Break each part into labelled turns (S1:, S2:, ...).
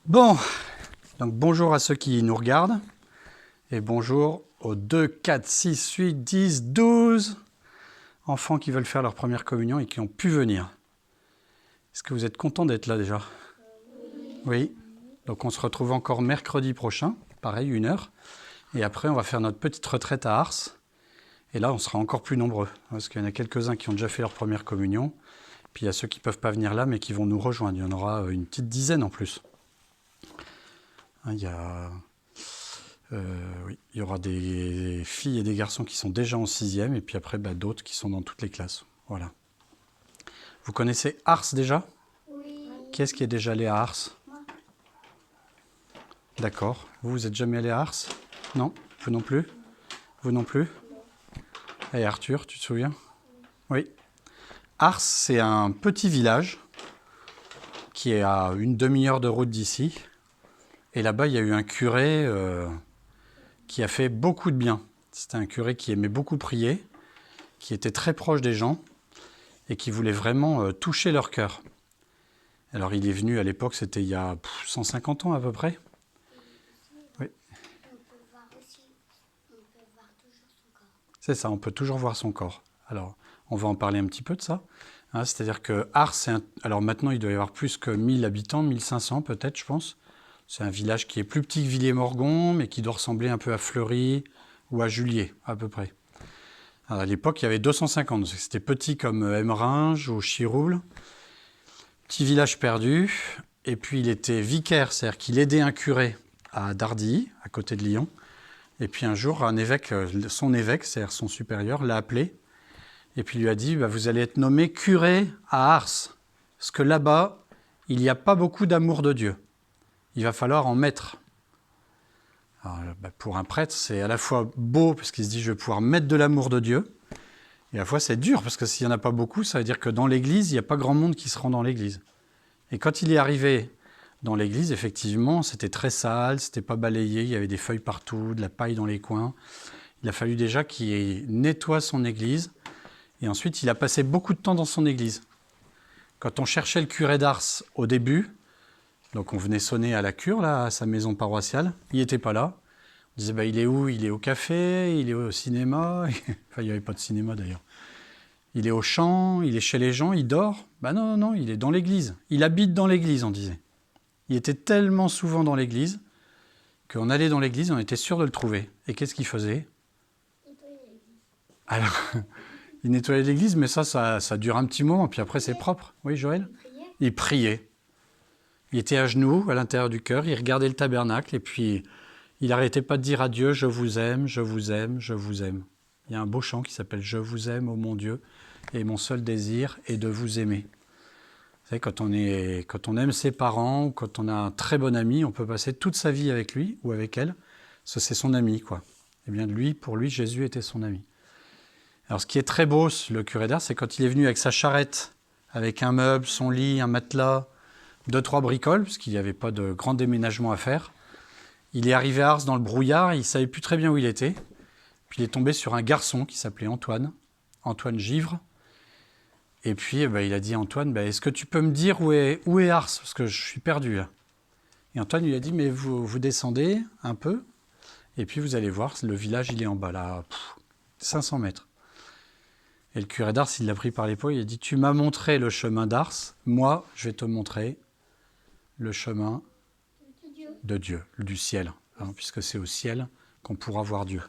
S1: Bon, donc bonjour à ceux qui nous regardent et bonjour aux 2, 4, 6, 8, 10, 12 enfants qui veulent faire leur première communion et qui ont pu venir. Est-ce que vous êtes contents d'être là déjà? Oui. Donc on se retrouve encore mercredi prochain, pareil, 1 heure. Et après on va faire notre petite retraite à Ars. Et là on sera encore plus nombreux, parce qu'il y en a quelques-uns qui ont déjà fait leur première communion. Puis il y a ceux qui ne peuvent pas venir là mais qui vont nous rejoindre. Il y en aura une petite dizaine en plus. Il y a oui, il y aura des filles et des garçons qui sont déjà en 6e et puis après d'autres qui sont dans toutes les classes. Voilà. Vous connaissez Ars déjà?
S2: Oui.
S1: Qui est-ce qui est déjà allé à Ars? D'accord. Vous êtes jamais allé à Ars? Non? Vous non plus? Vous non plus? Et Arthur, tu te souviens? Oui. Ars, c'est un petit village qui est à une demi-heure de route d'ici. Et là-bas, il y a eu un curé qui a fait beaucoup de bien. C'était un curé qui aimait beaucoup prier, qui était très proche des gens et qui voulait vraiment toucher leur cœur. Alors il est venu à l'époque, c'était il y a 150 ans à peu près. Oui.
S2: On peut voir aussi, on peut voir toujours son corps.
S1: C'est ça, on peut toujours voir son corps. Alors on va en parler un petit peu de ça. C'est-à-dire que Ars, alors maintenant il doit y avoir plus que 1000 habitants, 1500 peut-être je pense. C'est un village qui est plus petit que Villiers-Morgon, mais qui doit ressembler un peu à Fleury ou à Juliers à peu près. Alors, à l'époque il y avait 250, c'était petit comme Emeringes ou Chirouble. Petit village perdu, et puis il était vicaire, c'est-à-dire qu'il aidait un curé à Dardilly, à côté de Lyon. Et puis un jour, un évêque, son évêque, c'est-à-dire son supérieur, l'a appelé, et puis lui a dit, vous allez être nommé curé à Ars, parce que là-bas, il n'y a pas beaucoup d'amour de Dieu. Il va falloir en mettre. Alors, pour un prêtre, c'est à la fois beau, parce qu'il se dit, je vais pouvoir mettre de l'amour de Dieu, et à la fois c'est dur, parce que s'il n'y en a pas beaucoup, ça veut dire que dans l'église, il n'y a pas grand monde qui se rend dans l'église. Et quand il est arrivé dans l'église, effectivement, c'était très sale, c'était pas balayé, il y avait des feuilles partout, de la paille dans les coins. Il a fallu déjà qu'il nettoie son église. Et ensuite, il a passé beaucoup de temps dans son église. Quand on cherchait le curé d'Ars au début, donc on venait sonner à la cure, là, à sa maison paroissiale, il n'était pas là. On disait, il est où? Il est au café, il est au cinéma. Enfin, il n'y avait pas de cinéma d'ailleurs. Il est au champ, il est chez les gens, il dort. Non, il est dans l'église. Il habite dans l'église, on disait. Il était tellement souvent dans l'église qu'on allait dans l'église, on était sûr de le trouver. Et qu'est-ce qu'il faisait? Alors, il nettoyait l'église, mais ça dure un petit moment, puis après c'est propre. Oui, Joël? Il priait. Il était à genoux, à l'intérieur du cœur, il regardait le tabernacle, et puis il n'arrêtait pas de dire à Dieu, je vous aime, je vous aime, je vous aime. Il y a un beau chant qui s'appelle « Je vous aime, ô mon Dieu, et mon seul désir est de vous aimer ». Vous savez, quand on aime ses parents, ou quand on a un très bon ami, on peut passer toute sa vie avec lui ou avec elle, parce que c'est son ami, quoi. Eh bien, pour lui, Jésus était son ami. Alors, ce qui est très beau, le curé d'Ars, c'est quand il est venu avec sa charrette, avec un meuble, son lit, un matelas, 2-3 bricoles, parce qu'il n'y avait pas de grand déménagement à faire. Il est arrivé à Ars dans le brouillard, il ne savait plus très bien où il était. Puis il est tombé sur un garçon qui s'appelait Antoine Givre. Et puis il a dit à Antoine, est-ce que tu peux me dire où est Ars? Parce que je suis perdu là. Et Antoine lui a dit, mais vous descendez un peu, et puis vous allez voir, le village il est en bas là, 500 mètres. Et le curé d'Ars, il l'a pris par l'épaule, il a dit, tu m'as montré le chemin d'Ars, moi je vais te montrer le chemin de Dieu, du ciel, puisque c'est au ciel qu'on pourra voir Dieu.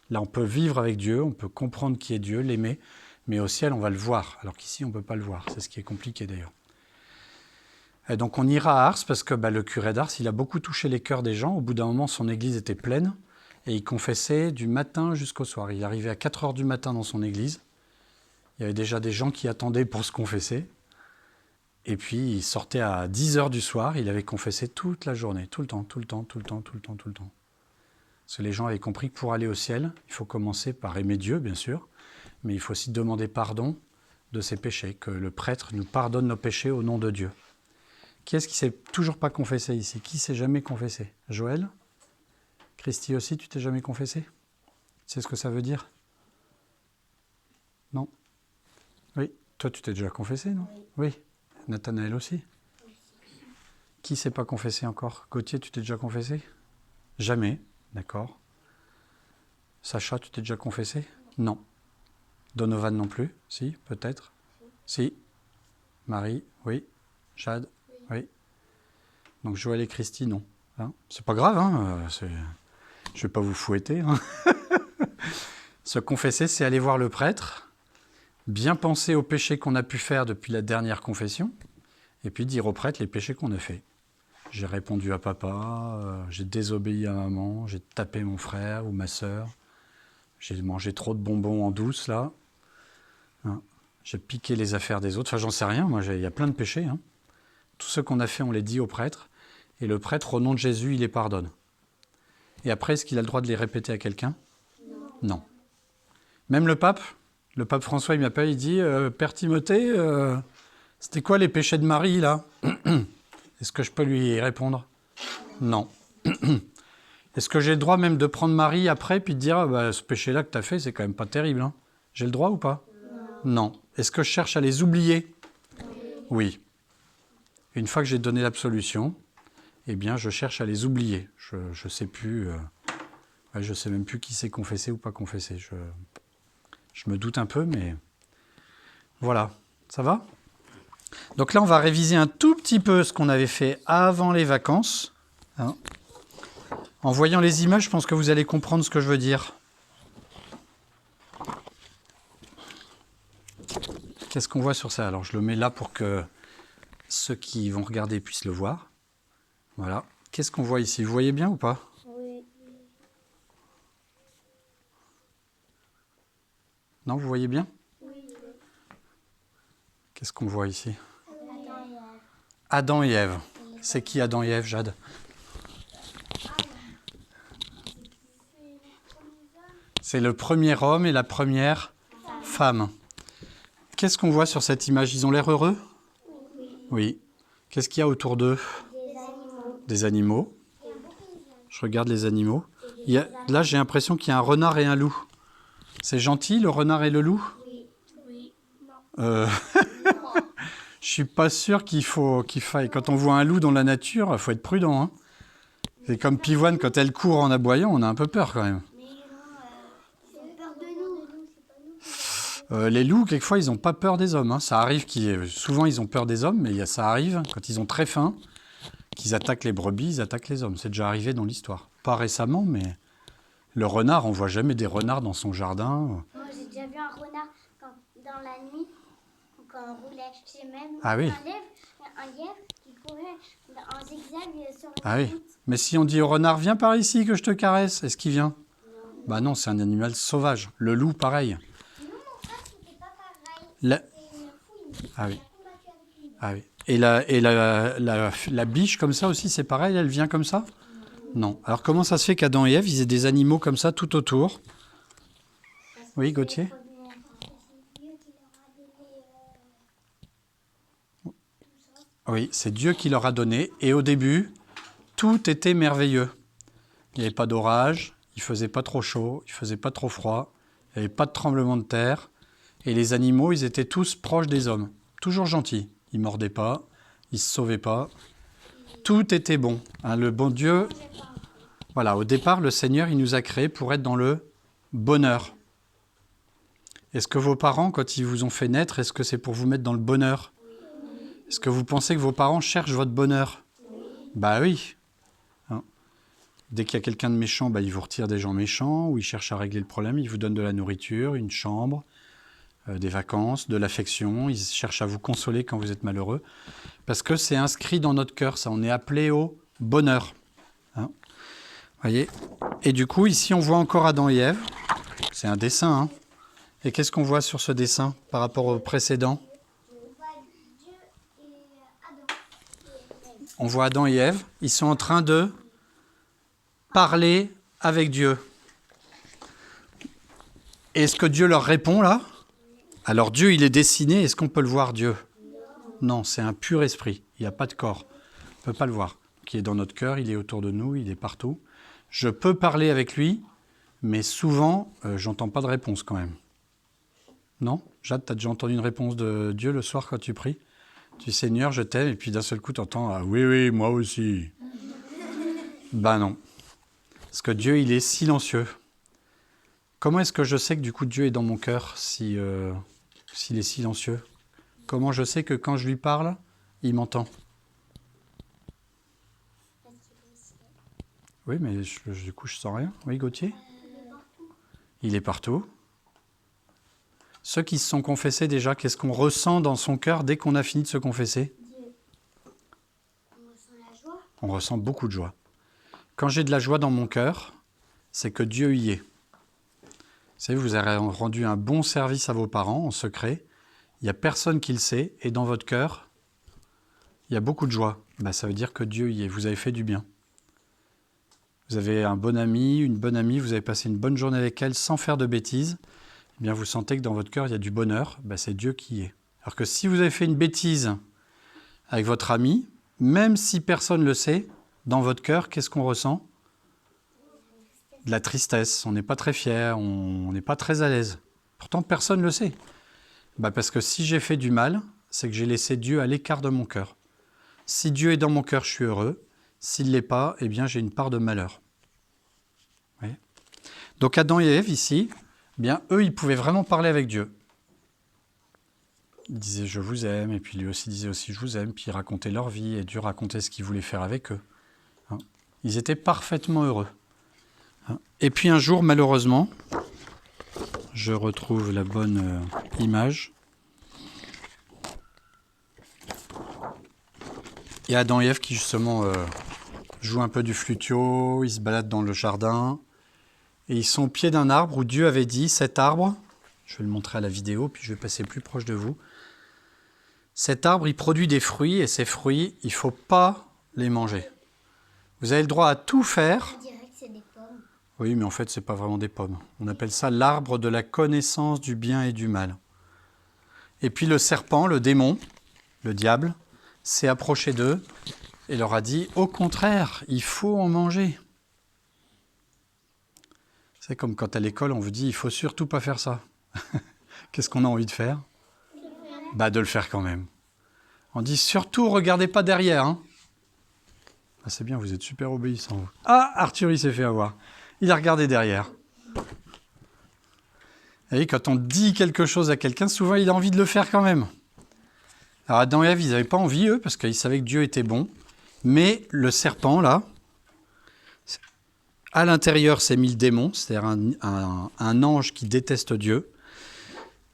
S1: Là on peut vivre avec Dieu, on peut comprendre qui est Dieu, l'aimer, mais au ciel on va le voir, alors qu'ici on ne peut pas le voir, c'est ce qui est compliqué d'ailleurs. Et donc on ira à Ars parce que le curé d'Ars, il a beaucoup touché les cœurs des gens. Au bout d'un moment, son église était pleine et il confessait du matin jusqu'au soir. Il arrivait à 4 heures du matin dans son église. Il y avait déjà des gens qui attendaient pour se confesser. Et puis il sortait à 10 heures du soir. Il avait confessé toute la journée, tout le temps. Parce que les gens avaient compris que pour aller au ciel, il faut commencer par aimer Dieu, bien sûr, mais il faut aussi demander pardon de ses péchés, que le prêtre nous pardonne nos péchés au nom de Dieu. Qui est-ce qui s'est toujours pas confessé ici? Qui s'est jamais confessé? Joël? Christy aussi, tu t'es jamais confessé? Tu sais ce que ça veut dire? Non? Oui. Toi, tu t'es déjà confessé, non? Oui. Nathanaël aussi? Qui s'est pas confessé encore? Gauthier, tu t'es déjà confessé? Jamais, d'accord. Sacha, tu t'es déjà confessé? Non. Donovan non plus? Si, peut-être? Si. Marie, oui. Jade, oui. Donc Joël et Christy, non. Hein, c'est pas grave, hein, je vais pas vous fouetter. Hein. Se confesser, c'est aller voir le prêtre, bien penser aux péchés qu'on a pu faire depuis la dernière confession, et puis dire au prêtre les péchés qu'on a faits. J'ai répondu à papa, j'ai désobéi à maman, j'ai tapé mon frère ou ma sœur, j'ai mangé trop de bonbons en douce, là. Hein, j'ai piqué les affaires des autres, enfin j'en sais rien, moi il y a plein de péchés. Hein. Tout ce qu'on a fait, on les dit au prêtre, et le prêtre, au nom de Jésus, il les pardonne. Et après, est-ce qu'il a le droit de les répéter à quelqu'un? Non. Même le pape François, il m'appelle, il dit Père Timothée, c'était quoi les péchés de Marie, là? Est-ce que je peux lui répondre? Non. Est-ce que j'ai le droit même de prendre Marie après, puis de dire ce péché-là que tu as fait, c'est quand même pas terrible, hein? J'ai le droit ou pas? Non. Est-ce que je cherche à les oublier? Oui. Une fois que j'ai donné l'absolution, eh bien, je cherche à les oublier. Je sais plus. Je sais même plus qui s'est confessé ou pas confessé. Je me doute un peu, mais voilà. Ça va? Donc là, on va réviser un tout petit peu ce qu'on avait fait avant les vacances. Hein. En voyant les images, je pense que vous allez comprendre ce que je veux dire. Qu'est-ce qu'on voit sur ça? Alors, je le mets là pour que ceux qui vont regarder puissent le voir. Voilà. Qu'est-ce qu'on voit ici? Vous voyez bien ou pas?
S2: Oui.
S1: Non, vous voyez bien?
S2: Oui.
S1: Qu'est-ce qu'on voit ici? Adam et Ève. C'est qui Adam et Ève, Jade? C'est le premier homme et la première femme. Qu'est-ce qu'on voit sur cette image? Ils ont l'air heureux? Oui. Qu'est-ce qu'il y a autour d'eux? Des animaux. Je regarde les animaux. Là, j'ai l'impression qu'il y a un renard et un loup. C'est gentil, le renard et le loup?
S2: Oui.
S1: Je suis pas sûr qu'il faille. Quand on voit un loup dans la nature, il faut être prudent. Hein. C'est comme Pivoine, quand elle court en aboyant, on a un peu peur quand même.
S2: Mais ils ont peur de nous.
S1: Les loups, quelquefois, ils n'ont pas peur des hommes. Hein. Ça arrive souvent, ils ont peur des hommes, mais ça arrive, quand ils ont très faim, qu'ils attaquent les brebis, ils attaquent les hommes. C'est déjà arrivé dans l'histoire. Pas récemment, mais le renard, on voit jamais des renards dans son jardin.
S2: Moi, j'ai déjà vu un renard dans la nuit, quand on roulait. J'ai même
S1: Ah oui.
S2: un lièvre qui courait en zigzag sur la
S1: Ah oui.
S2: route.
S1: Mais si on dit au renard, viens par ici que je te caresse, est-ce qu'il vient? Non. Bah non, c'est un animal sauvage. Le loup, pareil.
S2: Non, mon frère, c'était pas pareil.
S1: La-
S2: C'était une fouine.
S1: Ah oui.
S2: Il a combattu avec lui.
S1: Ah oui. Et la biche comme ça aussi, c'est pareil, elle vient comme ça? Non. Alors comment ça se fait qu'Adam et Ève, ils aient des animaux comme ça tout autour? Oui, Gauthier? Oui, c'est Dieu qui leur a donné. Et au début, tout était merveilleux. Il n'y avait pas d'orage, il faisait pas trop chaud, il faisait pas trop froid, il n'y avait pas de tremblement de terre. Et les animaux, ils étaient tous proches des hommes. Toujours gentils. Ils mordaient pas, ils se sauvaient pas. Tout était bon. Hein, le bon Dieu... Voilà, au départ, le Seigneur, il nous a créés pour être dans le bonheur. Est-ce que vos parents, quand ils vous ont fait naître, est-ce que c'est pour vous mettre dans le bonheur? Est-ce que vous pensez que vos parents cherchent votre bonheur? Bah oui. Hein. Dès qu'il y a quelqu'un de méchant, bah, ils vous retirent des gens méchants, ou ils cherchent à régler le problème, ils vous donnent de la nourriture, une chambre, des vacances, de l'affection, ils cherchent à vous consoler quand vous êtes malheureux. Parce que c'est inscrit dans notre cœur, ça, on est appelé au bonheur. Hein. Voyez? Et du coup, ici, on voit encore Adam et Ève. C'est un dessin. Hein. Et qu'est-ce qu'on voit sur ce dessin par rapport au précédent? On voit Adam et Ève. Ils sont en train de parler avec Dieu. Est-ce que Dieu leur répond là? Alors Dieu, il est dessiné. Est-ce qu'on peut le voir, Dieu? Non, c'est un pur esprit. Il n'y a pas de corps. On ne peut pas le voir. Il est dans notre cœur, il est autour de nous, il est partout. Je peux parler avec lui, mais souvent, j'entends pas de réponse quand même. Non? Jade, tu as déjà entendu une réponse de Dieu le soir quand tu pries? Tu dis Seigneur, je t'aime, et puis d'un seul coup, tu entends ah, oui, oui, moi aussi. Ben non. Parce que Dieu, il est silencieux. Comment est-ce que je sais que du coup Dieu est dans mon cœur s'il est silencieux? Comment je sais que quand je lui parle, il m'entend? Oui, mais du coup, je sens rien. Oui, Gauthier? Il est partout. Ceux qui se sont confessés déjà, qu'est-ce qu'on ressent dans son cœur dès qu'on a fini de se confesser?
S2: Dieu. On ressent la joie.
S1: On ressent beaucoup de joie. Quand j'ai de la joie dans mon cœur, c'est que Dieu y est. Vous savez, vous avez rendu un bon service à vos parents en secret. Il n'y a personne qui le sait. Et dans votre cœur, il y a beaucoup de joie. Ben, ça veut dire que Dieu y est. Vous avez fait du bien. Vous avez un bon ami, une bonne amie, vous avez passé une bonne journée avec elle sans faire de bêtises. Eh bien, vous sentez que dans votre cœur, il y a du bonheur. Ben, c'est Dieu qui y est. Alors que si vous avez fait une bêtise avec votre ami, même si personne ne le sait, dans votre cœur, qu'est-ce qu'on ressent? De la tristesse. On n'est pas très fier, on n'est pas très à l'aise. Pourtant, personne ne le sait. Ben, parce que si j'ai fait du mal, c'est que j'ai laissé Dieu à l'écart de mon cœur. Si Dieu est dans mon cœur, je suis heureux. S'il ne l'est pas, eh bien, j'ai une part de malheur. Oui. Donc Adam et Ève, ici, eh bien, eux, ils pouvaient vraiment parler avec Dieu. Ils disaient « je vous aime », et puis lui aussi disait aussi « je vous aime », puis ils racontaient leur vie, et Dieu racontait ce qu'il voulait faire avec eux. Hein. Ils étaient parfaitement heureux. Hein. Et puis un jour, malheureusement, je retrouve la bonne image. Il y a Adam et Ève qui, justement, jouent un peu du flutio, ils se baladent dans le jardin, et ils sont au pied d'un arbre où Dieu avait dit, cet arbre, je vais le montrer à la vidéo, puis je vais passer plus proche de vous, cet arbre, il produit des fruits, et ces fruits, il ne faut pas les manger. Vous avez le droit à tout faire.
S2: On dirait que c'est des pommes.
S1: Oui, mais en fait, ce n'est pas vraiment des pommes. On appelle ça l'arbre de la connaissance du bien et du mal. Et puis le serpent, le démon, le diable, s'est approché d'eux et leur a dit « Au contraire, il faut en manger ». C'est comme quand à l'école, on vous dit « Il ne faut surtout pas faire ça ». Qu'est-ce qu'on a envie de faire? Bah, de le faire quand même. On dit « Surtout, regardez pas derrière. Hein ». Ah, c'est bien, vous êtes super obéissant. Vous. Ah, Arthur, il s'est fait avoir. Il a regardé derrière. Vous voyez, quand on dit quelque chose à quelqu'un, souvent, il a envie de le faire quand même. Alors, Adam et Ève, ils n'avaient pas envie, eux, parce qu'ils savaient que Dieu était bon. Mais le serpent, là, à l'intérieur, s'est mis le démon, c'est-à-dire un ange qui déteste Dieu,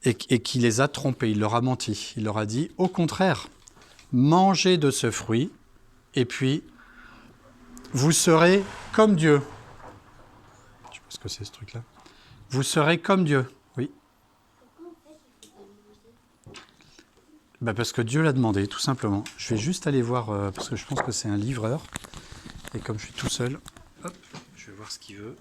S1: et qui les a trompés, il leur a menti. Il leur a dit, au contraire, mangez de ce fruit, et puis vous serez comme Dieu. Je sais pas ce que c'est ce truc-là. Vous serez comme Dieu, oui. Ben parce que Dieu l'a demandé, tout simplement. Je vais juste aller voir, parce que je pense que c'est un livreur. Et comme je suis tout seul, hop, je vais voir ce qu'il veut.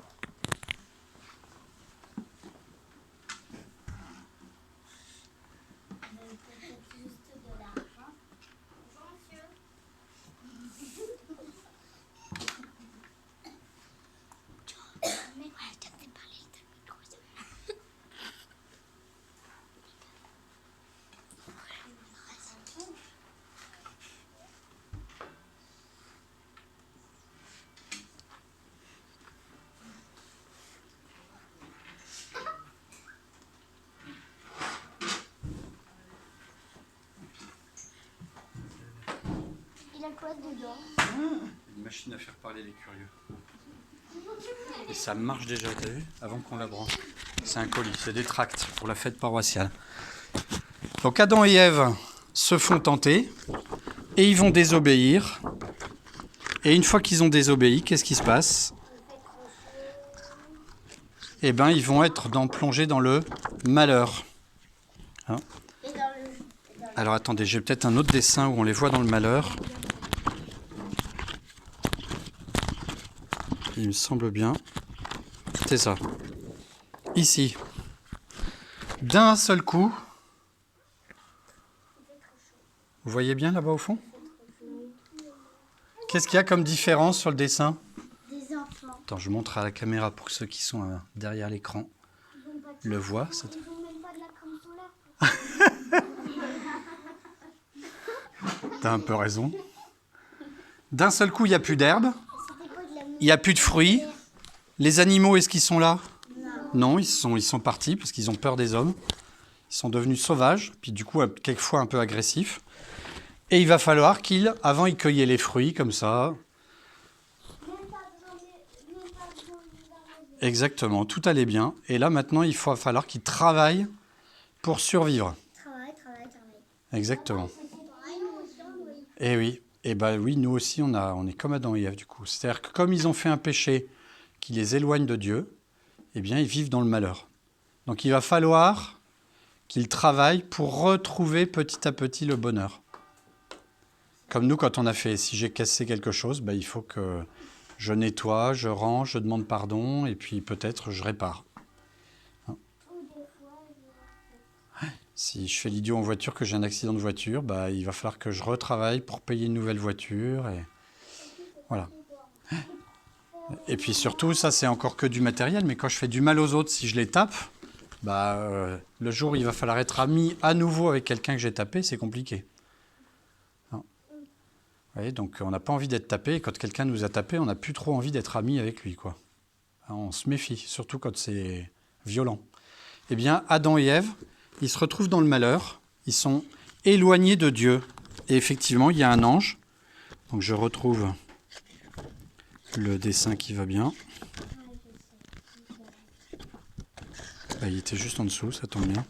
S2: Il a quoi dedans?
S1: Une machine à faire parler les curieux. Et ça marche déjà, t'as vu? Avant qu'on la branche. C'est un colis, c'est des tracts pour la fête paroissiale. Donc Adam et Ève se font tenter et ils vont désobéir. Et une fois qu'ils ont désobéi, qu'est-ce qui se passe? Eh bien, ils vont être plongés dans le malheur. Hein? Alors attendez, j'ai peut-être un autre dessin où on les voit dans le malheur. Il me semble bien. C'est ça. Ici. D'un seul coup. Vous voyez bien là-bas au fond? Qu'est-ce qu'il y a comme différence sur le dessin?
S2: Des enfants.
S1: Attends, je montre à la caméra pour ceux qui sont derrière l'écran. Le voient.
S2: Ils n'ont même pas de la crème solaire.
S1: T'as un peu raison. D'un seul coup, il n'y a plus d'herbe, il n'y a plus de fruits. Les animaux, est-ce qu'ils sont là? Non, ils sont partis parce qu'ils ont peur des hommes. Ils sont devenus sauvages, puis du coup, quelquefois un peu agressifs. Et il va falloir avant, ils cueillaient les fruits comme ça. Exactement, tout allait bien. Et là, maintenant, il va falloir qu'ils travaillent pour survivre.
S2: Travail.
S1: Exactement. Et oui. Et oui, nous aussi, on est comme Adam et Ève, du coup. C'est-à-dire que comme ils ont fait un péché qui les éloigne de Dieu, eh bien, ils vivent dans le malheur. Donc, il va falloir qu'ils travaillent pour retrouver petit à petit le bonheur. Comme nous, quand on a fait, si j'ai cassé quelque chose, il faut que je nettoie, je range, je demande pardon, et puis peut-être je répare. Si je fais l'idiot en voiture, que j'ai un accident de voiture, il va falloir que je retravaille pour payer une nouvelle voiture. Et voilà. Et puis surtout, ça c'est encore que du matériel, mais quand je fais du mal aux autres, si je les tape, le jour où il va falloir être ami à nouveau avec quelqu'un que j'ai tapé, c'est compliqué. Vous voyez, donc on n'a pas envie d'être tapé, et quand quelqu'un nous a tapé, on n'a plus trop envie d'être ami avec lui, quoi. On se méfie, surtout quand c'est violent. Eh bien, Adam et Ève, ils se retrouvent dans le malheur, ils sont éloignés de Dieu. Et effectivement, il y a un ange. Donc je retrouve le dessin qui va bien. Il était juste en dessous, ça tombe bien.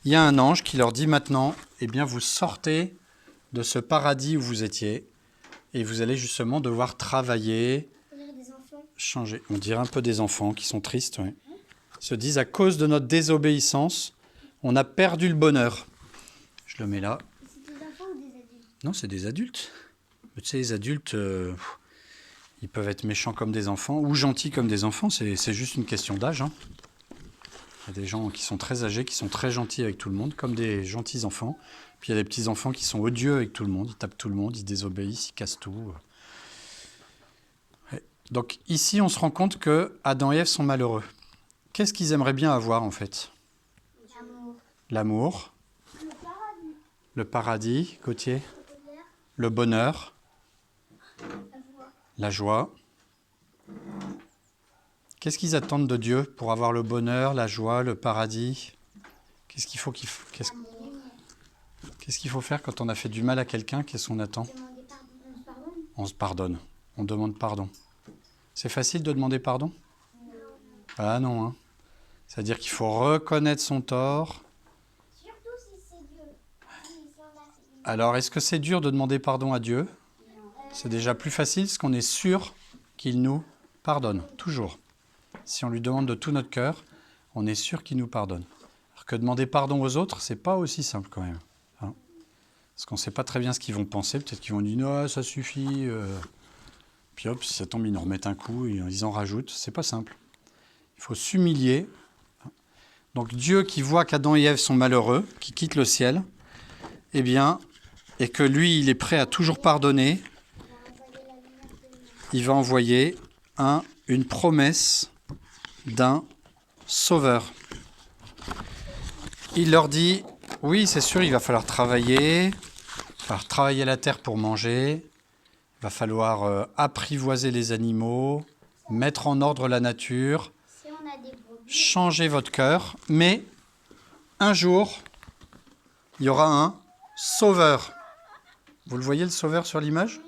S1: Il y a un ange qui leur dit maintenant, eh bien vous sortez de ce paradis où vous étiez et vous allez justement devoir travailler, changer. On dirait un peu des enfants qui sont tristes, ouais. Ils se disent, à cause de notre désobéissance, on a perdu le bonheur. Je le mets là.
S2: C'est des enfants ou des adultes?
S1: Non, c'est des adultes. Mais tu sais, les adultes, ils peuvent être méchants comme des enfants ou gentils comme des enfants. C'est juste une question d'âge. Hein. Il y a des gens qui sont très âgés, qui sont très gentils avec tout le monde, comme des gentils enfants. Puis il y a des petits enfants qui sont odieux avec tout le monde. Ils tapent tout le monde, ils désobéissent, ils cassent tout. Ouais. Donc ici, on se rend compte que Adam et Ève sont malheureux. Qu'est-ce qu'ils aimeraient bien avoir en fait? L'amour. Le paradis, Gauthier. Le bonheur. La joie. Qu'est-ce qu'ils attendent de Dieu pour avoir le bonheur, la joie, le paradis? Qu'est-ce qu'il faut faire quand on a fait du mal à quelqu'un? Qu'est-ce qu'on attend? On se pardonne. On demande pardon. C'est facile de demander pardon? Ah non, hein. C'est-à-dire qu'il faut reconnaître son tort.
S2: Surtout si c'est Dieu.
S1: Alors, est-ce que c'est dur de demander pardon à Dieu? C'est déjà plus facile parce qu'on est sûr qu'il nous pardonne, toujours. Si on lui demande de tout notre cœur, on est sûr qu'il nous pardonne. Alors que demander pardon aux autres, c'est pas aussi simple quand même. Hein, parce qu'on ne sait pas très bien ce qu'ils vont penser. Peut-être qu'ils vont dire « Non, ça suffit ». Puis hop, si ça tombe, ils nous remettent un coup et ils en rajoutent. C'est pas simple. Il faut s'humilier. Donc Dieu qui voit qu'Adam et Ève sont malheureux, qui quittent le ciel, eh bien, et que lui, il est prêt à toujours pardonner, il va envoyer une promesse d'un sauveur. Il leur dit, oui, c'est sûr, il va falloir travailler la terre pour manger, il va falloir apprivoiser les animaux, mettre en ordre la nature, changer votre cœur, mais un jour, il y aura un sauveur. Vous le voyez, le sauveur sur l'image?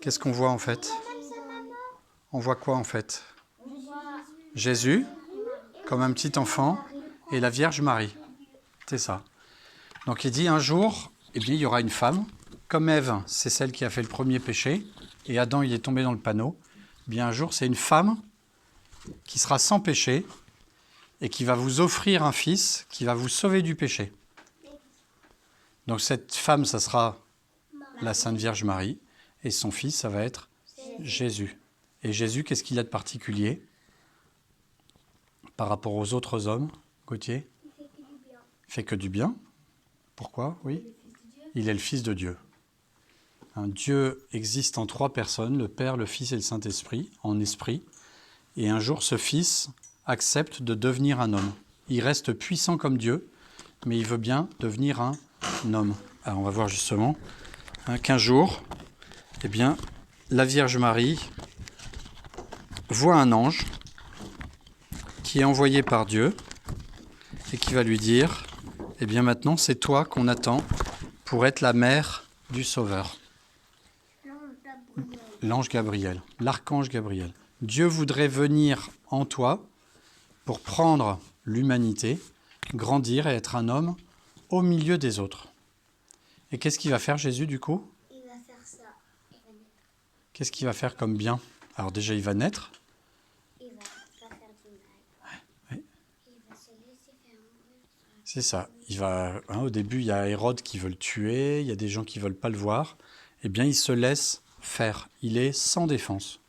S1: Qu'est-ce qu'on voit en fait? On voit quoi en fait? Jésus, comme un petit enfant, et la Vierge Marie. C'est ça. Donc il dit un jour, eh bien, il y aura une femme, comme Ève, c'est celle qui a fait le premier péché, et Adam, il est tombé dans le panneau. Eh bien un jour, c'est une femme qui sera sans péché et qui va vous offrir un fils qui va vous sauver du péché. Donc cette femme, ça sera la Sainte Vierge Marie, et son fils, ça va être Jésus. Et Jésus, qu'est-ce qu'il a de particulier par rapport aux autres hommes, Gauthier? Il fait que du bien. Pourquoi? Oui. Il est le Fils de Dieu. Un Dieu existe en 3 personnes, le Père, le Fils et le Saint-Esprit, en esprit. Et un jour, ce Fils accepte de devenir un homme. Il reste puissant comme Dieu, mais il veut bien devenir un homme. Alors, on va voir justement qu'un jour, eh bien, la Vierge Marie voit un ange qui est envoyé par Dieu et qui va lui dire, eh bien maintenant c'est toi qu'on attend pour être la mère du Sauveur. L'ange Gabriel, l'archange Gabriel. Dieu voudrait venir en toi pour prendre l'humanité, grandir et être un homme au milieu des autres. Et qu'est-ce qu'il va faire Jésus du coup?
S2: Il va faire ça.
S1: Qu'est-ce qu'il va faire comme bien? Alors déjà il va naître.
S2: Il va pas faire du mal.
S1: Ouais.
S2: Il va se laisser faire mourir.
S1: C'est ça. Au début il y a Hérode qui veut le tuer, il y a des gens qui veulent pas le voir. Eh bien il se laisse faire. Il est sans défense.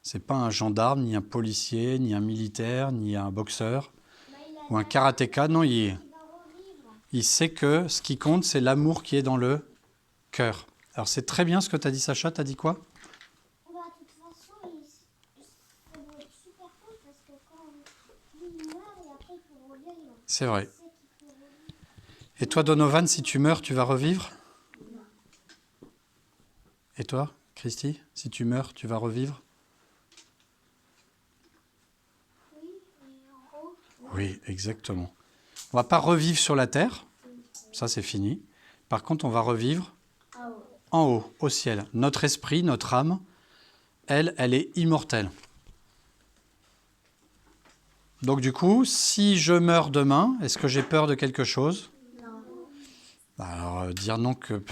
S1: C'est pas un gendarme, ni un policier, ni un militaire, ni un boxeur ou un karatéka. Non, il sait que ce qui compte, c'est l'amour qui est dans le cœur. Alors c'est très bien ce que tu as dit, Sacha. Tu as dit quoi?
S2: De toute façon, ça doit être super cool parce que quand il meurt et après il peut revivre,
S1: C'est vrai.
S2: il sait qu'il peut revivre.
S1: Et toi, Donovan, si tu meurs, tu vas revivre?
S2: Non.
S1: Et toi, Christy, si tu meurs, tu vas revivre?
S2: Oui, mais en haut.
S1: Oui, exactement. On va pas revivre sur la terre, ça c'est fini. Par contre, on va revivre
S2: En haut.
S1: en haut, au ciel. Notre esprit, notre âme, elle est immortelle. Donc du coup, si je meurs demain, est-ce que j'ai peur de quelque chose?
S2: Non.
S1: Alors, dire non que...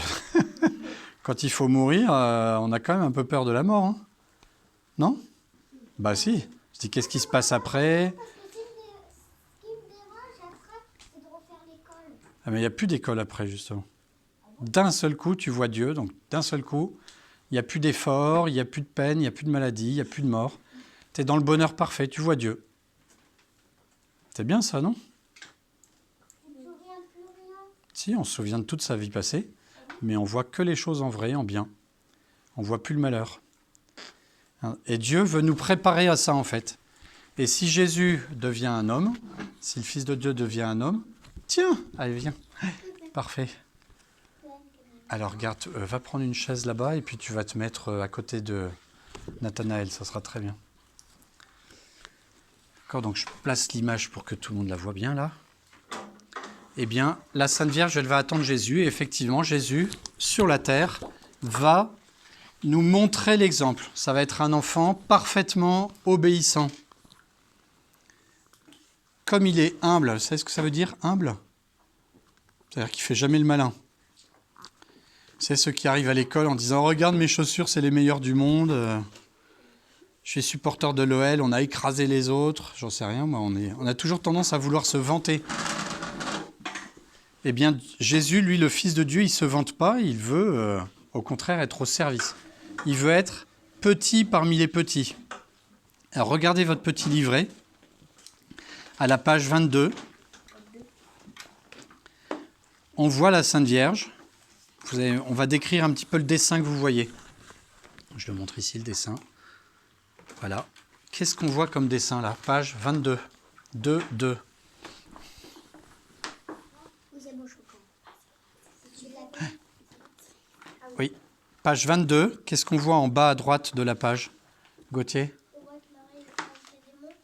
S1: Quand il faut mourir, on a quand même un peu peur de la mort, hein? Non? Bah si. Je dis, qu'est-ce qui se passe après?
S2: Parce que ce qui me dérange après, c'est de refaire l'école.
S1: Ah, mais il n'y a plus d'école après, justement. D'un seul coup, tu vois Dieu, donc d'un seul coup, il n'y a plus d'effort, il n'y a plus de peine, il n'y a plus de maladie, il n'y a plus de mort. Tu es dans le bonheur parfait, tu vois Dieu. C'est bien ça, non?
S2: Tu ne te souviens plus rien.
S1: Si, on se souvient de toute sa vie passée, mais on voit que les choses en vrai, en bien. On voit plus le malheur. Et Dieu veut nous préparer à ça, en fait. Et si Jésus devient un homme, si le Fils de Dieu devient un homme, tiens, allez, viens. Parfait. Alors, regarde, va prendre une chaise là-bas et puis tu vas te mettre à côté de Nathanaël, ça sera très bien. D'accord, donc je place l'image pour que tout le monde la voit bien, là. Eh bien, la Sainte Vierge, elle va attendre Jésus. Et effectivement, Jésus, sur la terre, va nous montrer l'exemple. Ça va être un enfant parfaitement obéissant. Comme il est humble, vous savez ce que ça veut dire, humble? C'est-à-dire qu'il ne fait jamais le malin. C'est ceux qui arrivent à l'école en disant « Regarde mes chaussures, c'est les meilleures du monde. Je suis supporter de l'OL, on a écrasé les autres. » J'en sais rien, moi, on a toujours tendance à vouloir se vanter. Eh bien, Jésus, lui, le Fils de Dieu, il ne se vante pas, il veut, au contraire, être au service. Il veut être petit parmi les petits. Alors, regardez votre petit livret, à la page 22. On voit la Sainte Vierge. On va décrire un petit peu le dessin que vous voyez. Je le montre ici, le dessin. Voilà. Qu'est-ce qu'on voit comme dessin, là? Page 22. 2, 2.
S2: Vous êtes beau chocolat.
S1: Oui. Page 22. Qu'est-ce qu'on voit en bas à droite de la page? Gauthier?
S2: On voit que Marie est des démons.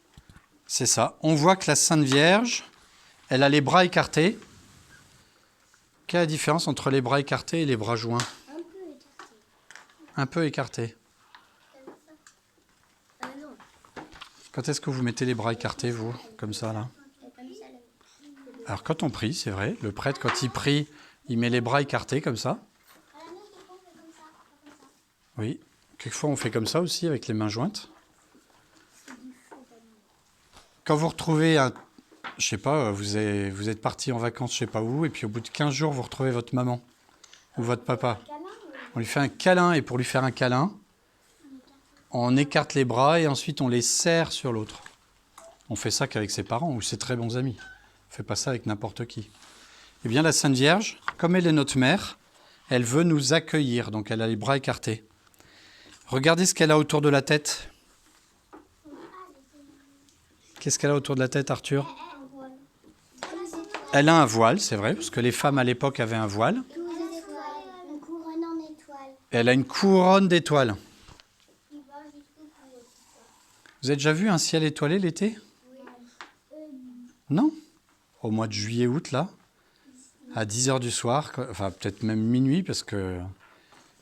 S1: C'est ça. On voit que la Sainte Vierge, elle a les bras écartés. Quelle est la différence entre les bras écartés et les bras joints?
S2: Un peu écarté.
S1: Un peu écartés.
S2: Comme ça. Non.
S1: Quand est-ce que vous mettez les bras écartés, vous? Comme ça, là?
S2: Comme ça, là.
S1: Alors, quand on prie, c'est vrai. Le prêtre, quand il prie, il met les bras écartés, comme ça.
S2: À la maison, on fait comme ça, pas comme ça.
S1: Oui. Quelquefois, on fait comme ça aussi, avec les mains jointes. Quand vous retrouvez un... Je sais pas, vous êtes parti en vacances je sais pas où, et puis au bout de 15 jours, vous retrouvez votre maman ou votre papa. On lui fait un câlin, et pour lui faire un câlin, on écarte les bras et ensuite on les serre sur l'autre. On fait ça qu'avec ses parents ou ses très bons amis. On ne fait pas ça avec n'importe qui. Eh bien, la Sainte Vierge, comme elle est notre mère, elle veut nous accueillir, donc elle a les bras écartés. Regardez ce qu'elle a autour de la tête. Qu'est-ce qu'elle a autour de la tête, Arthur? Elle a un voile, c'est vrai, parce que les femmes à l'époque avaient un voile. Elle a une couronne d'étoiles.
S2: Il va jusqu'au cou.
S1: Vous avez déjà vu un ciel étoilé l'été? Non? Au mois de juillet, août, là, à 10 heures du soir, enfin peut-être même minuit, parce que...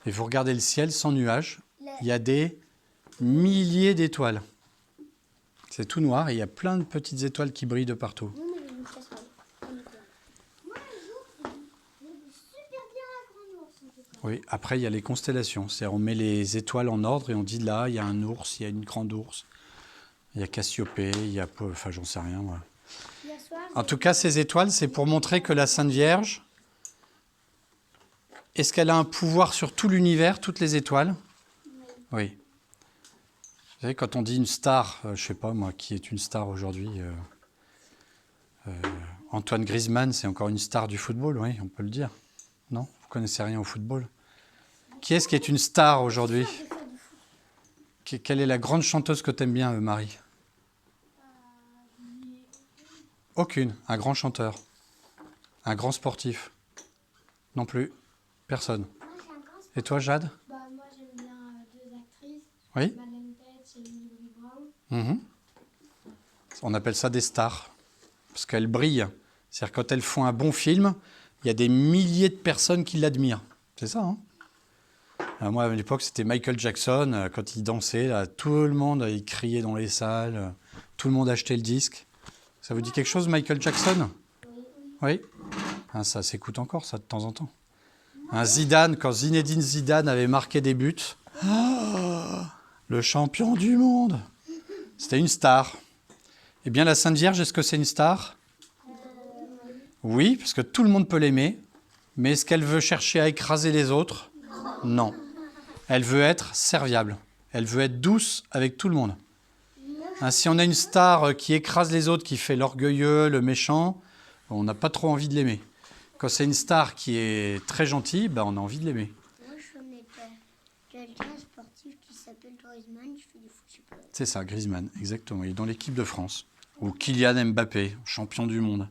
S1: Et vous regardez le ciel sans nuages, il y a des milliers d'étoiles. C'est tout noir et il y a plein de petites étoiles qui brillent de partout.
S2: Moi, un jour, j'ai vu super bien la grande ours. En tout cas.
S1: Oui, après il y a les constellations. C'est-à-dire on met les étoiles en ordre et on dit là, il y a un ours, il y a une grande ours, il y a Cassiopée, il y a... Enfin, j'en sais rien, moi.
S2: Hier soir,
S1: En tout cas, ces étoiles, c'est pour montrer que la Sainte Vierge, est-ce qu'elle a un pouvoir sur tout l'univers, toutes les étoiles? Oui. Vous savez, quand on dit une star, je ne sais pas moi, qui est une star aujourd'hui, Antoine Griezmann, c'est encore une star du football, oui, on peut le dire. Non? Vous ne connaissez rien au football? Qui est-ce qui est une star aujourd'hui? Quelle est la grande chanteuse que tu aimes bien, Marie? Aucune. Un grand chanteur. Un grand sportif. Non plus. Personne.
S2: moi, j'ai un grand
S1: Et toi, Jade?
S3: Bah, moi, j'aime bien deux actrices,
S1: Oui?
S3: Madeleine Page et Millie Bobby Brown.
S1: Mhm. On appelle ça des stars. Parce qu'elles brillent. C'est-à-dire quand elles font un bon film, il y a des milliers de personnes qui l'admirent. C'est ça, hein? Alors moi, à l'époque, c'était Michael Jackson. Quand il dansait, là, tout le monde il criait dans les salles. Tout le monde achetait le disque. Ça vous dit quelque chose, Michael Jackson? Oui. Ah, ça s'écoute encore, ça, de temps en temps. Un Zidane, quand Zinedine Zidane avait marqué des buts. Ah, le champion du monde. C'était une star. Eh bien, la Sainte Vierge, est-ce que c'est une star? Oui, parce que tout le monde peut l'aimer. Mais est-ce qu'elle veut chercher à écraser les autres? Non. Elle veut être serviable. Elle veut être douce avec tout le monde. Hein, si on a une star qui écrase les autres, qui fait l'orgueilleux, le méchant, on n'a pas trop envie de l'aimer. Quand c'est une star qui est très gentille, ben on a envie de l'aimer.
S2: Moi, je connais pas quelqu'un sportif qui s'appelle Griezmann, je fais du foot, je sais pas.
S1: C'est ça, Griezmann, exactement. Il est dans l'équipe de France. Ou Kylian Mbappé, champion du monde.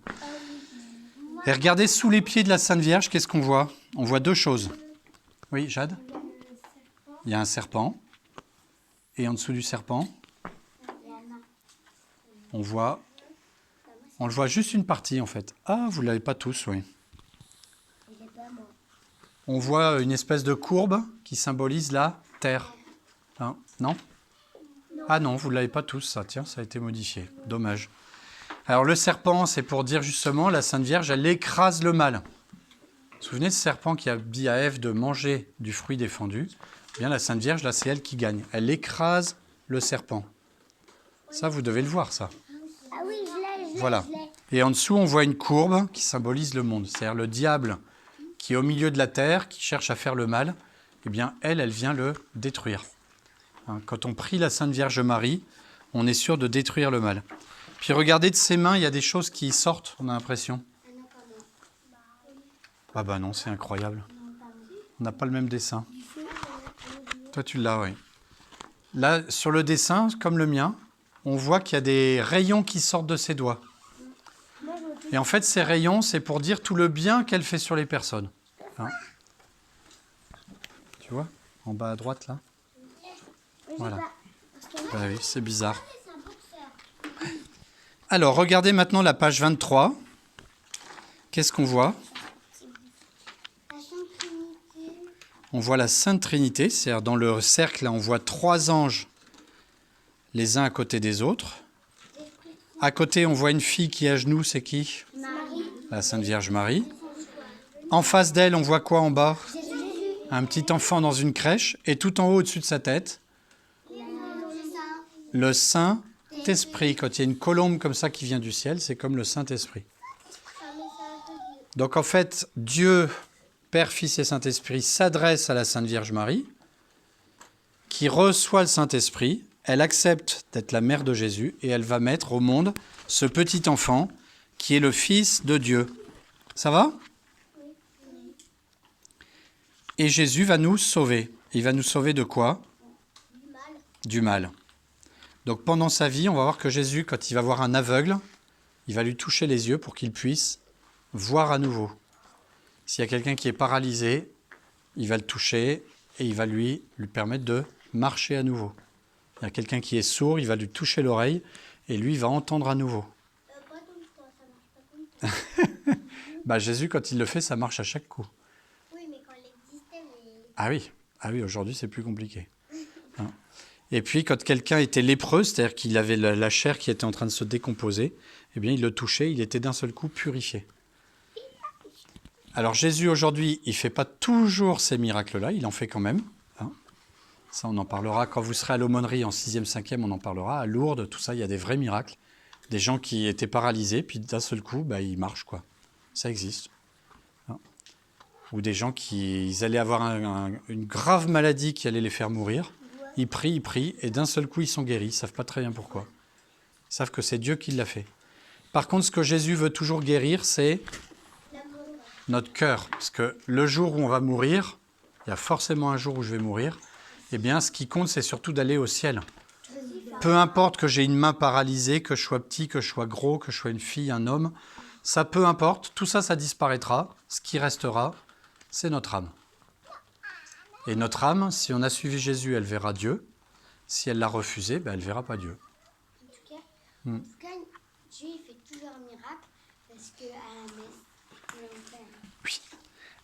S1: Et regardez sous les pieds de la Sainte Vierge, qu'est-ce qu'on voit? On voit deux choses. Oui, Jade? Il y a un serpent. Et en dessous du serpent, on le voit juste une partie en fait. Ah, vous ne l'avez pas tous, oui. On voit une espèce de courbe qui symbolise la terre. Hein, non? Ah non, vous ne l'avez pas tous, ça. Tiens, ça a été modifié. Dommage. Alors le serpent, c'est pour dire justement, la Sainte Vierge, elle écrase le mal. Vous vous souvenez de ce serpent qui a dit à Ève de manger du fruit défendu? Eh bien, la Sainte Vierge, là, c'est elle qui gagne. Elle écrase le serpent. Ça, vous devez le voir, ça.
S2: Ah oui, je l'ai.
S1: Voilà. Et en dessous, on voit une courbe qui symbolise le monde. C'est-à-dire le diable qui est au milieu de la terre, qui cherche à faire le mal. Eh bien, elle vient le détruire. Hein, quand on prie la Sainte Vierge Marie, on est sûr de détruire le mal. Puis regardez de ses mains, il y a des choses qui sortent, on a l'impression. Ah bah non, c'est incroyable. On n'a pas le même dessin. Toi, tu l'as, oui. Là, sur le dessin, comme le mien, on voit qu'il y a des rayons qui sortent de ses doigts. Et en fait, ces rayons, c'est pour dire tout le bien qu'elle fait sur les personnes. Hein? Tu vois? En bas à droite, là? Voilà. Ah oui, c'est bizarre. Alors, regardez maintenant la page 23. Qu'est-ce qu'on voit?
S2: La Sainte Trinité.
S1: On voit la Sainte Trinité, c'est-à-dire dans le cercle, là, on voit 3 anges les uns à côté des autres. À côté, on voit une fille qui est à genoux, c'est qui?
S2: Marie.
S1: La Sainte Vierge Marie. En face d'elle, on voit quoi en bas?
S2: Jésus.
S1: Un petit enfant dans une crèche. Et tout en haut, au-dessus de sa tête, le Saint-Esprit. Quand il y a une colombe comme ça qui vient du ciel, c'est comme le Saint-Esprit. Donc en fait, Dieu, Père, Fils et Saint-Esprit s'adresse à la Sainte Vierge Marie, qui reçoit le Saint-Esprit. Elle accepte d'être la mère de Jésus et elle va mettre au monde ce petit enfant qui est le Fils de Dieu. Ça va? Et Jésus va nous sauver. Il va nous sauver de quoi? Du mal. Donc pendant sa vie, on va voir que Jésus, quand il va voir un aveugle, il va lui toucher les yeux pour qu'il puisse voir à nouveau. S'il y a quelqu'un qui est paralysé, il va le toucher et il va lui permettre de marcher à nouveau. Il y a quelqu'un qui est sourd, il va lui toucher l'oreille et lui il va entendre à nouveau.
S2: Pas tout le temps, ça marche pas tout le temps.
S1: Bah, Jésus, quand il le fait, ça marche à chaque coup.
S2: Oui, mais quand il existait, mais...
S1: Ah oui, aujourd'hui c'est plus compliqué. Hein. Et puis quand quelqu'un était lépreux, c'est-à-dire qu'il avait la chair qui était en train de se décomposer, eh bien il le touchait, il était d'un seul coup purifié. Alors Jésus aujourd'hui, il ne fait pas toujours ces miracles-là, il en fait quand même. Hein. Ça on en parlera quand vous serez à l'aumônerie en 6e, 5e, on en parlera. À Lourdes, tout ça, il y a des vrais miracles. Des gens qui étaient paralysés, puis d'un seul coup, bah, ils marchent, quoi. Ça existe. Hein. Ou des gens qui ils allaient avoir une grave maladie qui allait les faire mourir. Ils prient, et d'un seul coup, ils sont guéris. Ils ne savent pas très bien pourquoi. Ils savent que c'est Dieu qui l'a fait. Par contre, ce que Jésus veut toujours guérir, c'est notre cœur. Parce que le jour où on va mourir, il y a forcément un jour où je vais mourir, eh bien, ce qui compte, c'est surtout d'aller au ciel. Peu importe que j'ai une main paralysée, que je sois petit, que je sois gros, que je sois une fille, un homme, ça peu importe, tout ça, ça disparaîtra. Ce qui restera, c'est notre âme. Et notre âme, si on a suivi Jésus, elle verra Dieu. Si elle l'a refusé, ben elle ne verra pas Dieu.
S2: En tout cas, Dieu il fait toujours un miracle parce qu'à la messe, on le fait.
S1: Oui.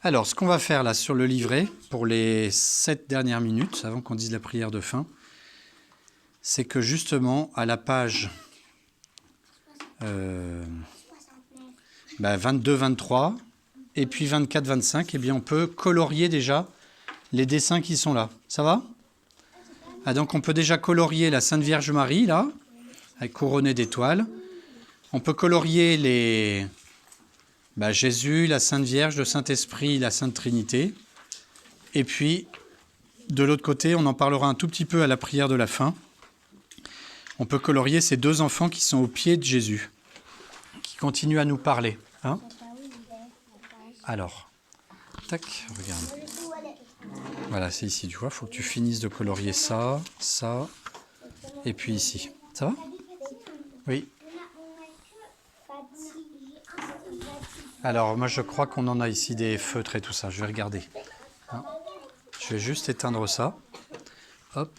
S1: Alors, ce qu'on va faire là sur le livret, pour les 7 dernières minutes, avant qu'on dise la prière de fin, c'est que justement, à la page 22-23 et puis 24-25, eh bien, on peut colorier déjà les dessins qui sont là. Ça va ? Ah, donc, on peut déjà colorier la Sainte Vierge Marie, là, couronnée d'étoiles. On peut colorier Jésus, la Sainte Vierge, le Saint-Esprit, la Sainte Trinité. Et puis, de l'autre côté, on en parlera un tout petit peu à la prière de la fin. On peut colorier ces deux enfants qui sont au pied de Jésus, qui continuent à nous parler. Hein ? Alors, tac, regarde. Voilà, c'est ici, tu vois. Il faut que tu finisses de colorier ça, ça, et puis ici. Ça va ? Oui. Alors, moi, je crois qu'on en a ici des feutres et tout ça. Je vais regarder. Hein ? Je vais juste éteindre ça. Hop.